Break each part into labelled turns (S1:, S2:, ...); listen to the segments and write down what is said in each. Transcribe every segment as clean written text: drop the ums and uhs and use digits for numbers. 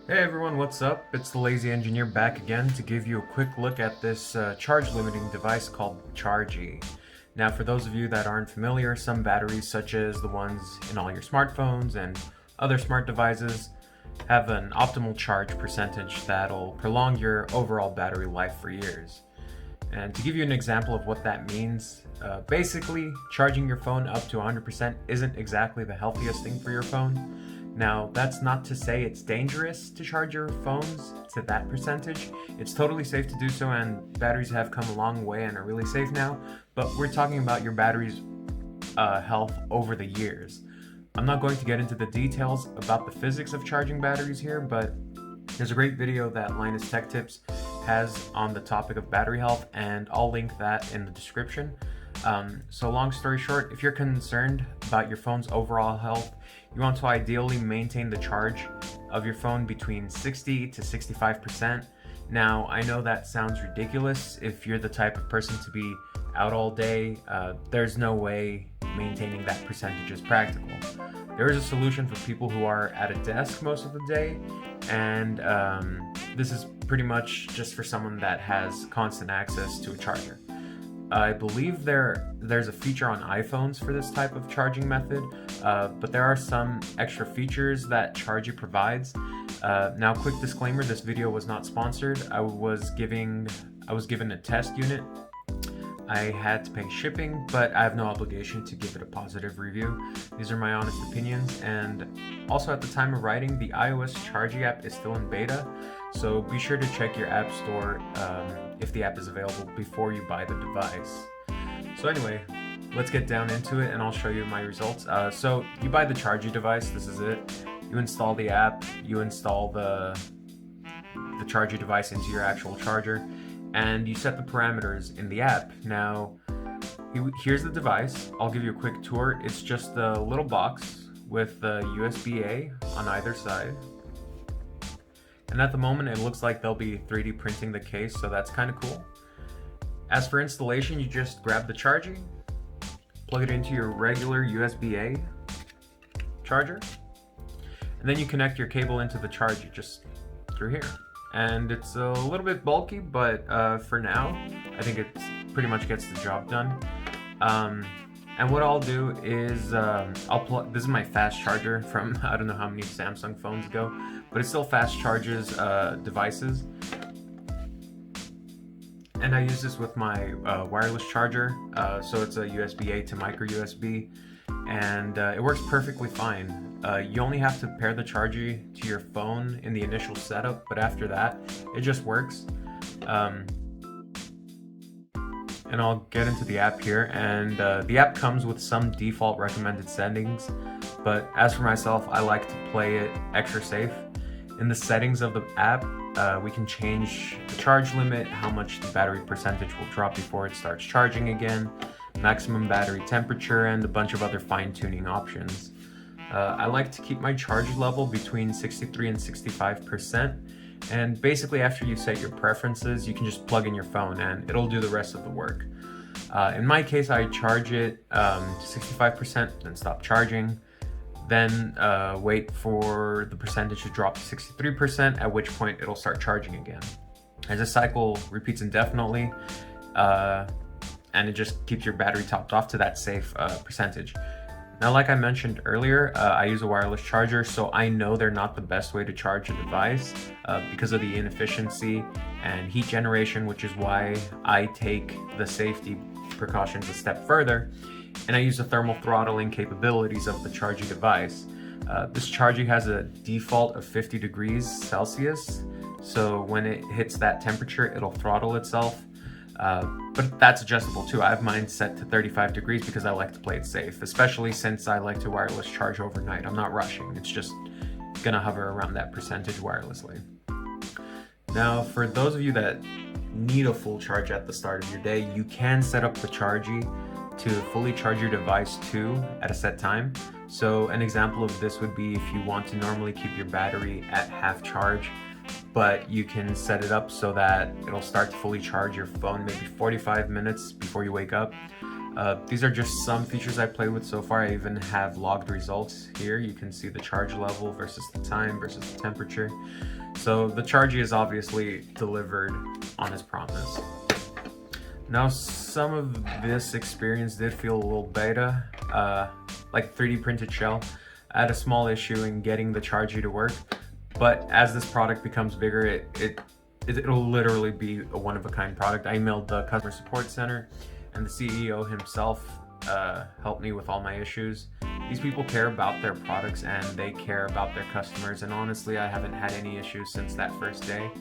S1: Hey everyone, what's up? It's the Lazy Engineer back again to give you a quick look at this charge limiting device called Chargie. Now, for those of you that aren't familiar, some batteries, such as the ones in all your smartphones and other smart devices, have an optimal charge percentage that'll prolong your overall battery life for years. And to give you an example of what that means, basically, charging your phone up to 100% isn't exactly the healthiest thing for your phone. Now, that's not to say it's dangerous to charge your phones to that percentage. It's totally safe to do so, and batteries have come a long way and are really safe now, but we're talking about your battery's health over the years. I'm not going to get into the details about the physics of charging batteries here, but there's a great video that Linus Tech Tips has on the topic of battery health, and I'll link that in the description. So long story short, if you're concerned about your phone's overall health, you want to ideally maintain the charge of your phone between 60 to 65%. Now, I know that sounds ridiculous. If you're the type of person to be out all day, there's no way maintaining that percentage is practical. There is a solution for people who are at a desk most of the day, and this is pretty much just for someone that has constant access to a charger. I believe there's a feature on iPhones for this type of charging method, but there are some extra features that Chargie provides. Now, quick disclaimer: this video was not sponsored. I was given a test unit. I had to pay shipping, but I have no obligation to give it a positive review. These are my honest opinions, and also at the time of writing, the iOS Chargie app is still in beta, so be sure to check your app store if the app is available before you buy the device. So anyway, let's get down into it and I'll show you my results. So you buy the Chargie device, this is it. You install the app, you install the Chargie device into your actual charger, and you set the parameters in the app. Now, here's the device. I'll give you a quick tour. It's just a little box with the USB-A on either side. And at the moment, it looks like they'll be 3D printing the case, so that's kind of cool. As for installation, you just grab the Chargie, plug it into your regular USB-A charger, and then you connect your cable into the Chargie just through here. And it's a little bit bulky, but for now, I think it pretty much gets the job done. And what I'll do is this is my fast charger from I don't know how many Samsung phones ago, but it still fast charges devices. And I use this with my wireless charger, so it's a USB-A to micro USB, and it works perfectly fine. You only have to pair the Chargie to your phone in the initial setup, but after that, it just works. And I'll get into the app here, and the app comes with some default recommended settings, but as for myself, I like to play it extra safe. In the settings of the app, we can change the charge limit, how much the battery percentage will drop before it starts charging again, maximum battery temperature, and a bunch of other fine-tuning options. I like to keep my charge level between 63 and 65%, and basically after you set your preferences, you can just plug in your phone and it'll do the rest of the work. In my case, I charge it to 65%, then stop charging, then wait for the percentage to drop to 63%, at which point it'll start charging again. As this cycle repeats indefinitely, and it just keeps your battery topped off to that safe percentage. Now, like I mentioned earlier, I use a wireless charger, so I know they're not the best way to charge a device because of the inefficiency and heat generation, which is why I take the safety precautions a step further, and I use the thermal throttling capabilities of the Chargie device. This Chargie has a default of 50 degrees Celsius, so when it hits that temperature, it'll throttle itself. But that's adjustable too. I have mine set to 35 degrees because I like to play it safe, especially since I like to wireless charge overnight. I'm not rushing. It's just gonna hover around that percentage wirelessly. Now, for those of you that need a full charge at the start of your day, you can set up the Chargie to fully charge your device too at a set time. So an example of this would be if you want to normally keep your battery at half charge, but you can set it up so that it'll start to fully charge your phone maybe 45 minutes before you wake up. These are just some features I played with so far. I even have logged results here. You can see the charge level versus the time versus the temperature. So the Chargie is obviously delivered on its promise. Now, some of this experience did feel a little beta, like 3D printed shell. I had a small issue in getting the Chargie to work, but as this product becomes bigger, it'll literally be a one-of-a-kind product. I emailed the customer support center, and the CEO himself helped me with all my issues. These people care about their products and they care about their customers, and honestly, I haven't had any issues since that first day.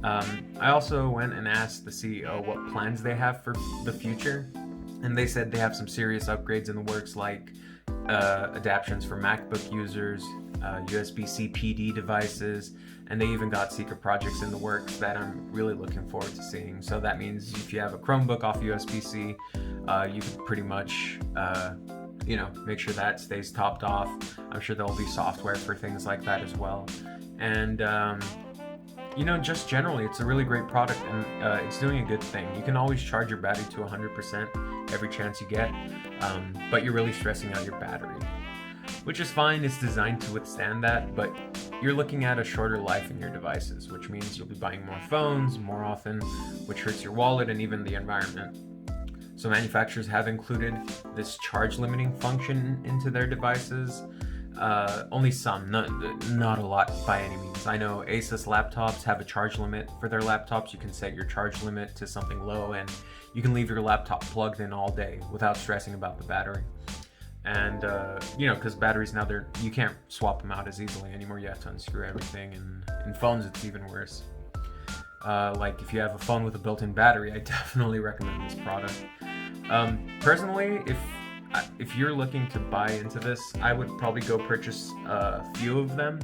S1: I also went and asked the CEO what plans they have for the future, and they said they have some serious upgrades in the works, like adaptions for MacBook users, USB-C PD devices, and they even got secret projects in the works that I'm really looking forward to seeing. So that means if you have a Chromebook off USB-C, you can pretty much make sure that stays topped off. I'm sure there'll be software for things like that as well. And just generally, it's a really great product, and it's doing a good thing. You can always charge your battery to 100% every chance you get, but you're really stressing out your battery, which is fine. It's designed to withstand that, but you're looking at a shorter life in your devices, which means you'll be buying more phones more often, which hurts your wallet and even the environment. So manufacturers have included this charge limiting function into their devices. Only some, not a lot by any means. I know Asus laptops have a charge limit for their laptops. You can set your charge limit to something low, and you can leave your laptop plugged in all day without stressing about the battery. And because batteries now, you can't swap them out as easily anymore. You have to unscrew everything, and in phones it's even worse. Like if you have a phone with a built-in battery, I definitely recommend this product. Personally, if you're looking to buy into this, I would probably go purchase a few of them.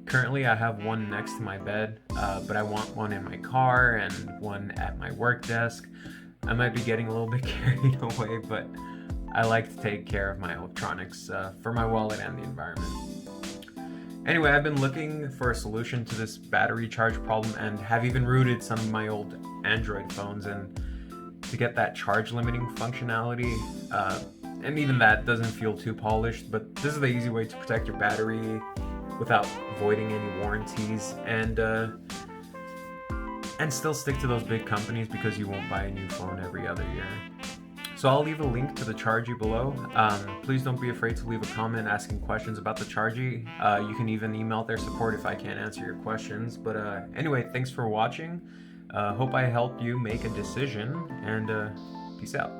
S1: Currently, I have one next to my bed, but I want one in my car and one at my work desk. I might be getting a little bit carried away, but I like to take care of my electronics for my wallet and the environment. Anyway, I've been looking for a solution to this battery charge problem and have even rooted some of my old Android phones and to get that charge limiting functionality. And even that doesn't feel too polished, but this is the easy way to protect your battery without voiding any warranties and still stick to those big companies because you won't buy a new phone every other year. So I'll leave a link to the Chargie below. Please don't be afraid to leave a comment asking questions about the Chargie. You can even email their support if I can't answer your questions. But anyway, thanks for watching. Hope I helped you make a decision, and peace out.